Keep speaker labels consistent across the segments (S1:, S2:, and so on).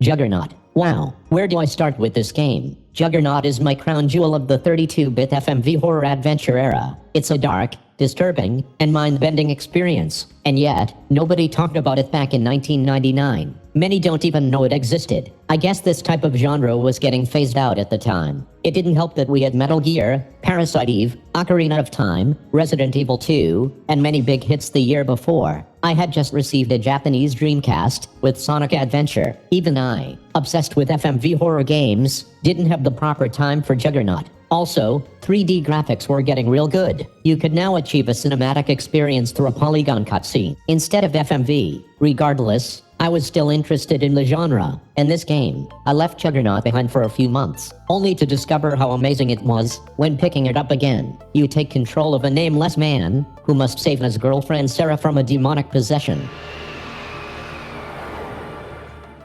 S1: Juggernaut. Wow, where do I start with this game? Juggernaut is my crown jewel of the 32-bit FMV horror adventure era. It's a dark, disturbing, and mind-bending experience, and yet, nobody talked about it back in 1999. Many don't even know it existed. I guess this type of genre was getting phased out at the time. It didn't help that we had Metal Gear, Parasite Eve, Ocarina of Time, Resident Evil 2, and many big hits the year before. I had just received a Japanese Dreamcast with Sonic Adventure. Even I, obsessed with FMV horror games, didn't have the proper time for Juggernaut. Also, 3D graphics were getting real good. You could now achieve a cinematic experience through a polygon cutscene instead of FMV. Regardless, I was still interested in the genre, and this game, I left Juggernaut behind for a few months, only to discover how amazing it was when picking it up again. You take control of a nameless man who must save his girlfriend Sarah from a demonic possession.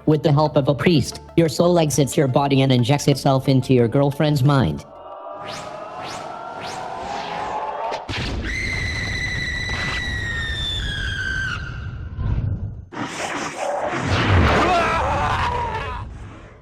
S1: With the help of a priest, your soul exits your body and injects itself into your girlfriend's mind.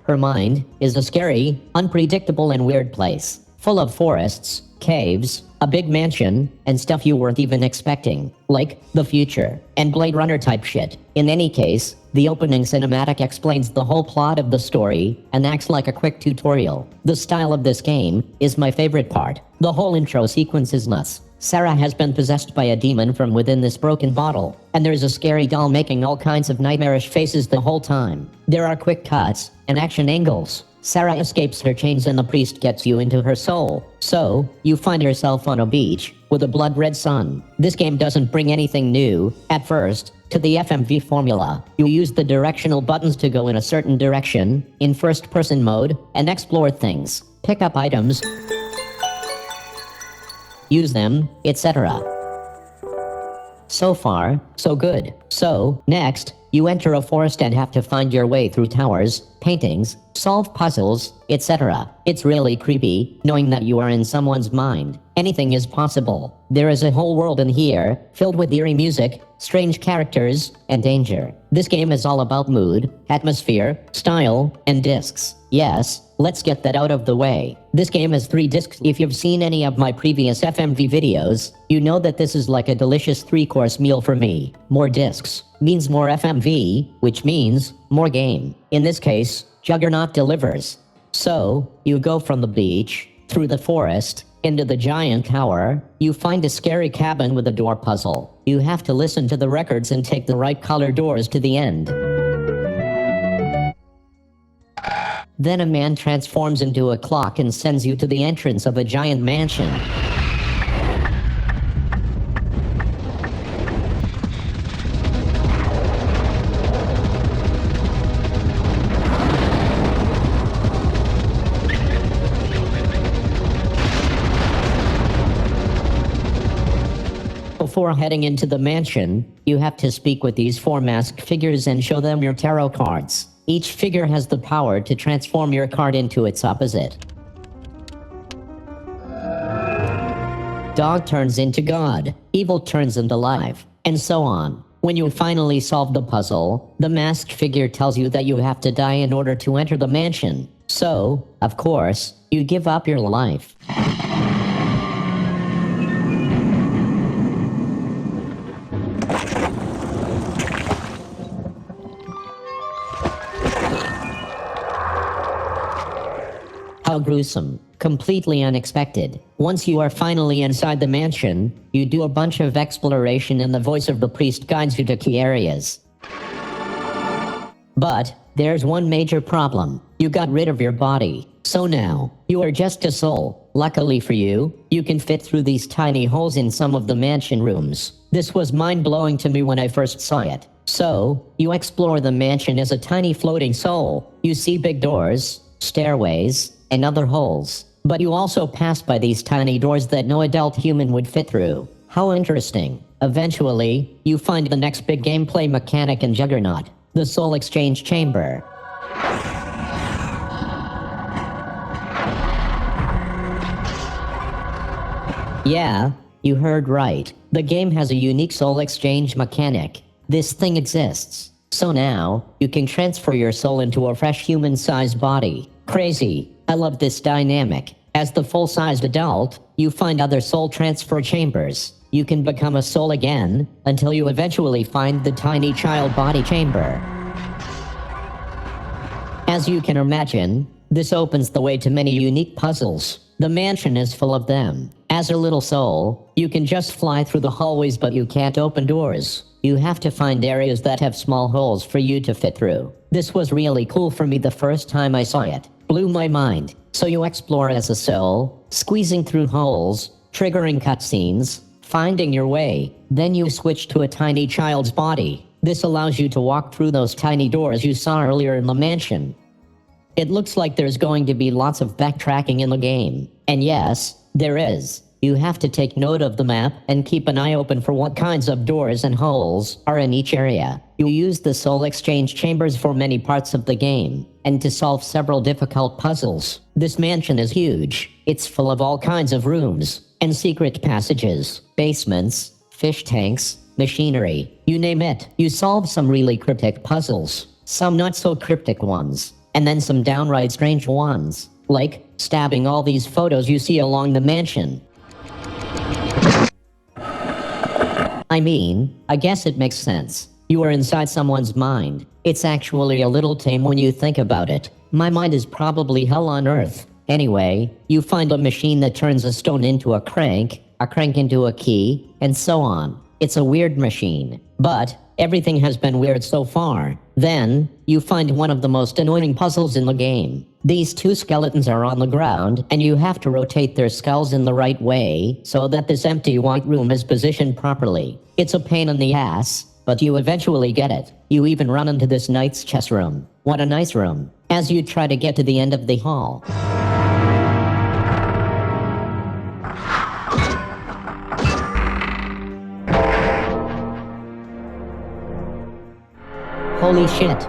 S1: Her mind is a scary, unpredictable and weird place, full of forests, caves, a big mansion, and stuff you weren't even expecting, like the future, and Blade Runner type shit. In any case, the opening cinematic explains the whole plot of the story and acts like a quick tutorial. The style of this game is my favorite part. The whole intro sequence is nuts. Sarah has been possessed by a demon from within this broken bottle, and there's a scary doll making all kinds of nightmarish faces the whole time. There are quick cuts and action angles. Sarah escapes her chains and the priest gets you into her soul. So, you find yourself on a beach with a blood-red sun. This game doesn't bring anything new, at first, to the FMV formula. You use the directional buttons to go in a certain direction, in first-person mode, and explore things, pick up items, use them, etc. So far, so good. So, next, you enter a forest and have to find your way through towers, paintings, solve puzzles, etc. It's really creepy, knowing that you are in someone's mind. Anything is possible. There is a whole world in here, filled with eerie music, strange characters, and danger. This game is all about mood, atmosphere, style, and discs. Yes, let's get that out of the way. This game has 3 discs. If you've seen any of my previous FMV videos, you know that this is like a delicious 3-course meal for me. More discs means more FMV, which means more game. In this case, Juggernaut delivers. So, you go from the beach, through the forest, into the giant tower. You find a scary cabin with a door puzzle. You have to listen to the records and take the right color doors to the end. Then a man transforms into a clock and sends you to the entrance of a giant mansion. Before heading into the mansion, you have to speak with these 4 masked figures and show them your tarot cards. Each figure has the power to transform your card into its opposite. Dog turns into God, evil turns into life, and so on. When you finally solve the puzzle, the masked figure tells you that you have to die in order to enter the mansion. So, of course, you give up your life. How gruesome. Completely unexpected. Once you are finally inside the mansion, you do a bunch of exploration and the voice of the priest guides you to key areas. But, there's one major problem. You got rid of your body. So now, you are just a soul. Luckily for you, you can fit through these tiny holes in some of the mansion rooms. This was mind-blowing to me when I first saw it. So, you explore the mansion as a tiny floating soul. You see big doors, stairways, and other holes. But you also pass by these tiny doors that no adult human would fit through. How interesting. Eventually, you find the next big gameplay mechanic in Juggernaut, the Soul Exchange Chamber. Yeah, you heard right. The game has a unique soul exchange mechanic. This thing exists. So now, you can transfer your soul into a fresh human-sized body. Crazy. I love this dynamic. As the full-sized adult, you find other soul transfer chambers. You can become a soul again, until you eventually find the tiny child body chamber. As you can imagine, this opens the way to many unique puzzles. The mansion is full of them. As a little soul, you can just fly through the hallways, but you can't open doors. You have to find areas that have small holes for you to fit through. This was really cool for me the first time I saw it. Blew my mind. So you explore as a soul, squeezing through holes, triggering cutscenes, finding your way. Then you switch to a tiny child's body. This allows you to walk through those tiny doors you saw earlier in the mansion. It looks like there's going to be lots of backtracking in the game. And yes, there is. You have to take note of the map and keep an eye open for what kinds of doors and holes are in each area. You use the soul exchange chambers for many parts of the game, and to solve several difficult puzzles. This mansion is huge. It's full of all kinds of rooms, and secret passages, basements, fish tanks, machinery, you name it. You solve some really cryptic puzzles, some not so cryptic ones, and then some downright strange ones, like stabbing all these photos you see along the mansion. I mean, I guess it makes sense. You are inside someone's mind. It's actually a little tame when you think about it. My mind is probably hell on earth. Anyway, you find a machine that turns a stone into a crank into a key, and so on. It's a weird machine. But everything has been weird so far. Then, you find one of the most annoying puzzles in the game. These two skeletons are on the ground, and you have to rotate their skulls in the right way so that this empty white room is positioned properly. It's a pain in the ass, but you eventually get it. You even run into this knight's chess room. What a nice room. As you try to get to the end of the hall. Holy shit.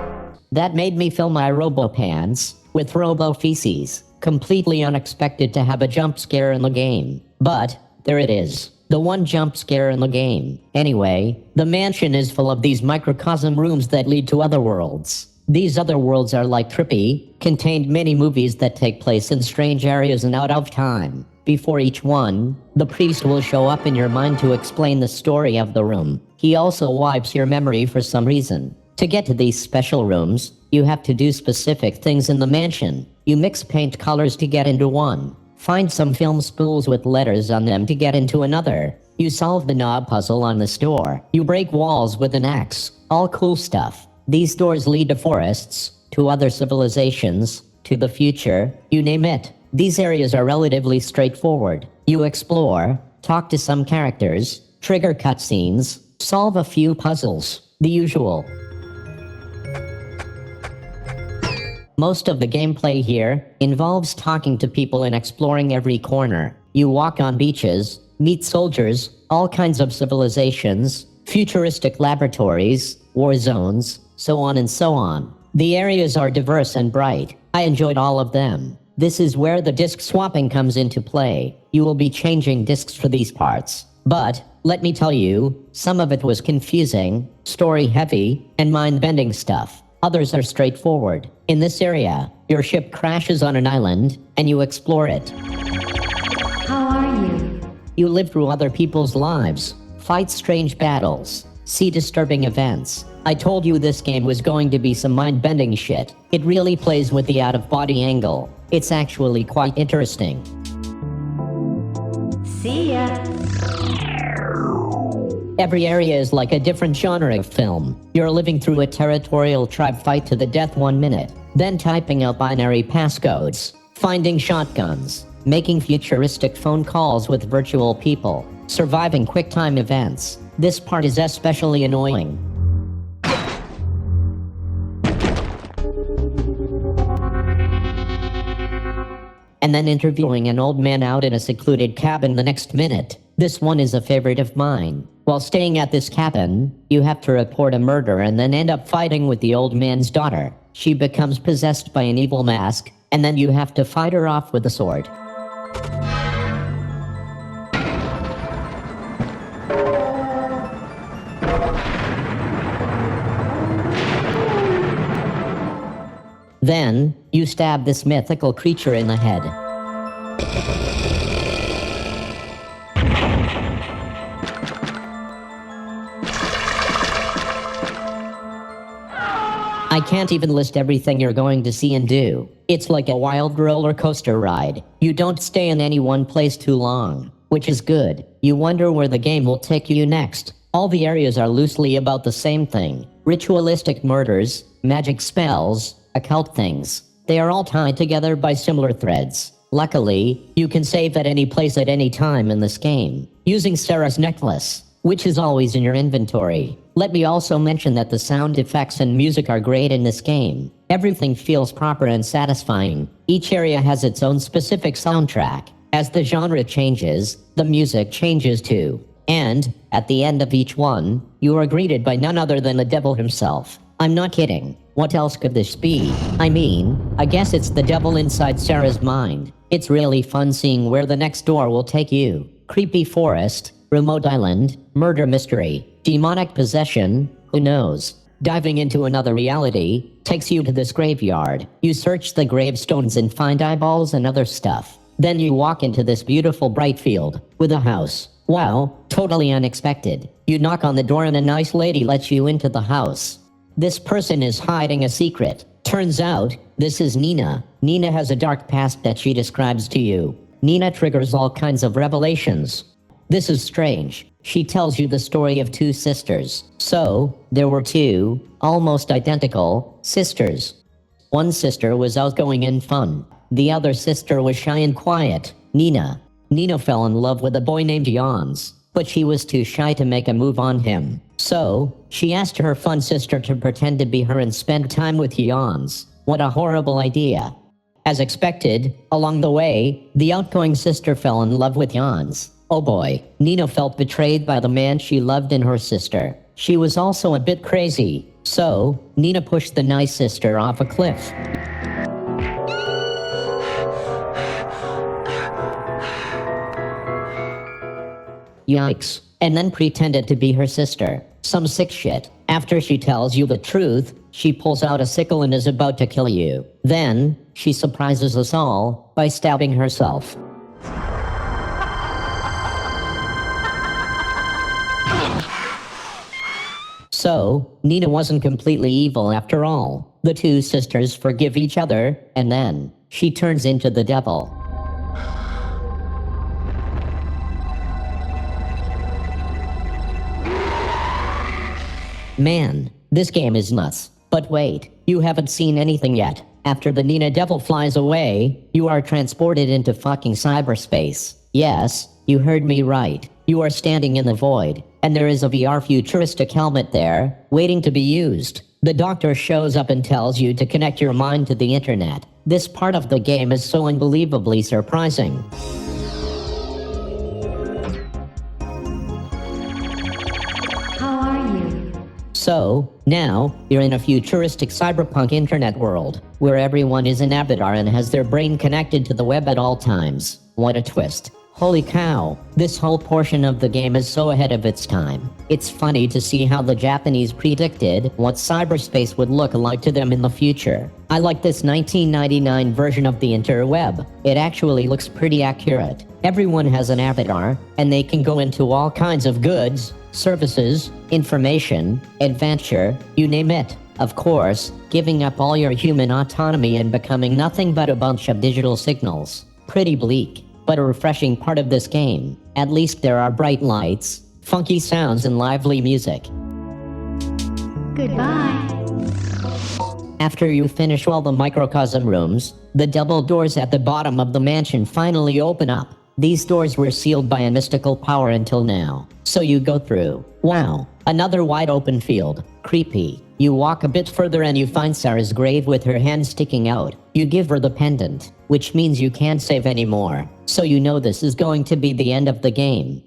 S1: That made me fill my robo-pants with robo-feces. Completely unexpected to have a jump scare in the game. But, there it is. The one jump scare in the game. Anyway, the mansion is full of these microcosm rooms that lead to other worlds. These other worlds are like trippy, contained mini-movies that take place in strange areas and out of time. Before each one, the priest will show up in your mind to explain the story of the room. He also wipes your memory for some reason. To get to these special rooms, you have to do specific things in the mansion. You mix paint colors to get into one. Find some film spools with letters on them to get into another. You solve the knob puzzle on this door. You break walls with an axe. All cool stuff. These doors lead to forests, to other civilizations, to the future, you name it. These areas are relatively straightforward. You explore, talk to some characters, trigger cutscenes, solve a few puzzles. The usual. Most of the gameplay here involves talking to people and exploring every corner. You walk on beaches, meet soldiers, all kinds of civilizations, futuristic laboratories, war zones, so on and so on. The areas are diverse and bright. I enjoyed all of them. This is where the disc swapping comes into play. You will be changing discs for these parts. But, let me tell you, some of it was confusing, story-heavy, and mind-bending stuff. Others are straightforward. In this area, your ship crashes on an island, and you explore it.
S2: How are you?
S1: You live through other people's lives, fight strange battles, see disturbing events. I told you this game was going to be some mind-bending shit. It really plays with the out-of-body angle. It's actually quite interesting.
S2: See ya!
S1: Every area is like a different genre of film. You're living through a territorial tribe fight to the death 1 minute, then typing out binary passcodes, finding shotguns, making futuristic phone calls with virtual people, surviving quick-time events. This part is especially annoying. And then interviewing an old man out in a secluded cabin the next minute. This one is a favorite of mine. While staying at this cabin, you have to report a murder and then end up fighting with the old man's daughter. She becomes possessed by an evil mask, and then you have to fight her off with a sword. Then, you stab this mythical creature in the head. I can't even list everything you're going to see and do. It's like a wild roller coaster ride. You don't stay in any one place too long, which is good. You wonder where the game will take you next. All the areas are loosely about the same thing. Ritualistic murders, magic spells, occult things. They are all tied together by similar threads. Luckily, you can save at any place at any time in this game, using Sarah's necklace, which is always in your inventory. Let me also mention that the sound effects and music are great in this game. Everything feels proper and satisfying. Each area has its own specific soundtrack. As the genre changes, the music changes too. And, at the end of each one, you are greeted by none other than the devil himself. I'm not kidding. What else could this be? I guess it's the devil inside Sarah's mind. It's really fun seeing where the next door will take you. Creepy forest, remote island, murder mystery, demonic possession, who knows? Diving into another reality takes you to this graveyard. You search the gravestones and find eyeballs and other stuff. Then you walk into this beautiful bright field with a house. Wow, totally unexpected. You knock on the door and a nice lady lets you into the house. This person is hiding a secret. Turns out, this is Nina. Nina has a dark past that she describes to you. Nina triggers all kinds of revelations. This is strange. She tells you the story of two sisters. So, there were two, almost identical, sisters. One sister was outgoing and fun. The other sister was shy and quiet, Nina. Nina fell in love with a boy named Jans, but she was too shy to make a move on him. So, she asked her fun sister to pretend to be her and spend time with Jans. What a horrible idea. As expected, along the way, the outgoing sister fell in love with Jans. Oh boy, Nina felt betrayed by the man she loved in her sister. She was also a bit crazy. So, Nina pushed the nice sister off a cliff. Yikes. And then pretended to be her sister. Some sick shit. After she tells you the truth, she pulls out a sickle and is about to kill you. Then, she surprises us all by stabbing herself. So, Nina wasn't completely evil after all. The two sisters forgive each other, and then, she turns into the devil. Man, this game is nuts. But wait, you haven't seen anything yet. After the Nina devil flies away, you are transported into fucking cyberspace. Yes, you heard me right. You are standing in the void, and there is a VR futuristic helmet there, waiting to be used. The doctor shows up and tells you to connect your mind to the internet. This part of the game is so unbelievably surprising.
S2: How are you?
S1: So, now, you're in a futuristic cyberpunk internet world, where everyone is an avatar and has their brain connected to the web at all times. What a twist. Holy cow, this whole portion of the game is so ahead of its time. It's funny to see how the Japanese predicted what cyberspace would look like to them in the future. I like this 1999 version of the interweb. It actually looks pretty accurate. Everyone has an avatar, and they can go into all kinds of goods, services, information, adventure, you name it. Of course, giving up all your human autonomy and becoming nothing but a bunch of digital signals. Pretty bleak. But a refreshing part of this game. At least there are bright lights, funky sounds, and lively music.
S2: Goodbye.
S1: After you finish all the microcosm rooms, the double doors at the bottom of the mansion finally open up. These doors were sealed by a mystical power until now. So you go through. Wow, another wide open field. Creepy. You walk a bit further and you find Sarah's grave with her hand sticking out. You give her the pendant, which means you can't save anymore. So you know this is going to be the end of the game.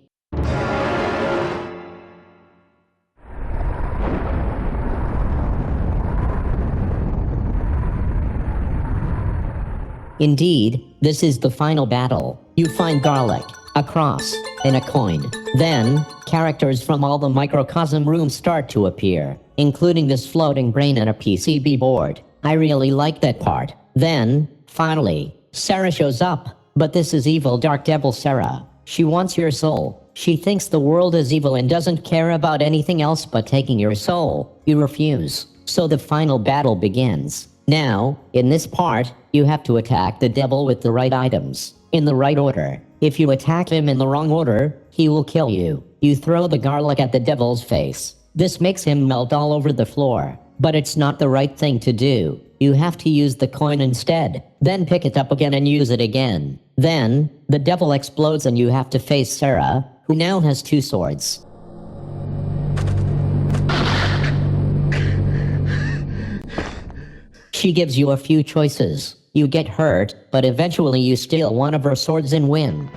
S1: Indeed, this is the final battle. You find garlic, a cross, and a coin. Then, characters from all the microcosm rooms start to appear, including this floating brain and a PCB board. I really like that part. Then, finally, Sarah shows up. But this is evil Dark Devil Sarah. She wants your soul. She thinks the world is evil and doesn't care about anything else but taking your soul. You refuse. So the final battle begins. Now, in this part, you have to attack the devil with the right items, in the right order. If you attack him in the wrong order, he will kill you. You throw the garlic at the devil's face. This makes him melt all over the floor. But it's not the right thing to do. You have to use the coin instead. Then pick it up again and use it again. Then, the devil explodes and you have to face Sarah, who now has 2 swords. She gives you a few choices. You get hurt, but eventually you steal one of her swords and win.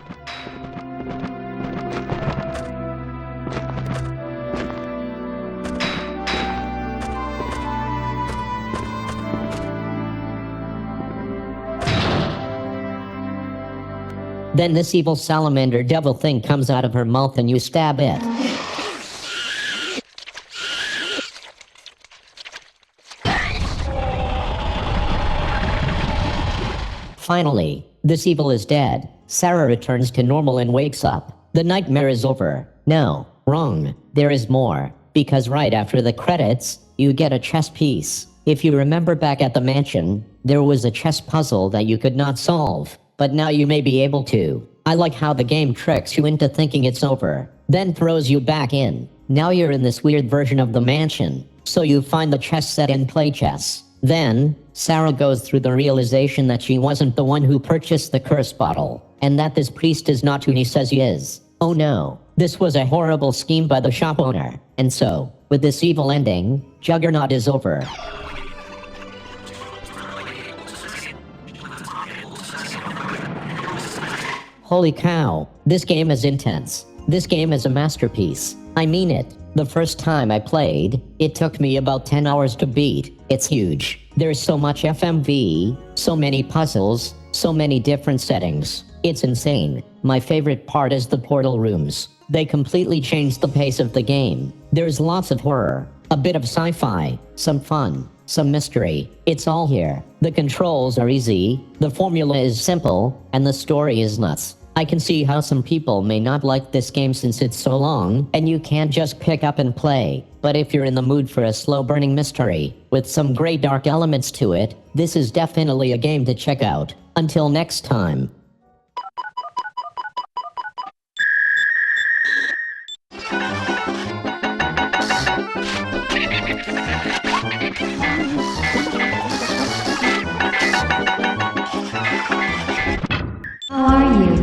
S1: Then this evil salamander devil thing comes out of her mouth and you stab it. Finally, this evil is dead. Sarah returns to normal and wakes up. The nightmare is over. No, wrong. There is more. Because right after the credits, you get a chess piece. If you remember back at the mansion, there was a chess puzzle that you could not solve. But now you may be able to. I like how the game tricks you into thinking it's over, then throws you back in. Now you're in this weird version of the mansion. So you find the chess set and play chess. Then, Sarah goes through the realization that she wasn't the one who purchased the curse bottle, and that this priest is not who he says he is. Oh no, this was a horrible scheme by the shop owner. And so, with this evil ending, Juggernaut is over. Holy cow, this game is intense. This game is a masterpiece. I mean it. The first time I played, it took me about 10 hours to beat. It's huge. There's so much FMV, so many puzzles, so many different settings. It's insane. My favorite part is the portal rooms. They completely changed the pace of the game. There's lots of horror, a bit of sci-fi, some fun, some mystery. It's all here. The controls are easy, the formula is simple, and the story is nuts. I can see how some people may not like this game since it's so long, and you can't just pick up and play. But if you're in the mood for a slow-burning mystery, with some great dark elements to it, this is definitely a game to check out. Until next time.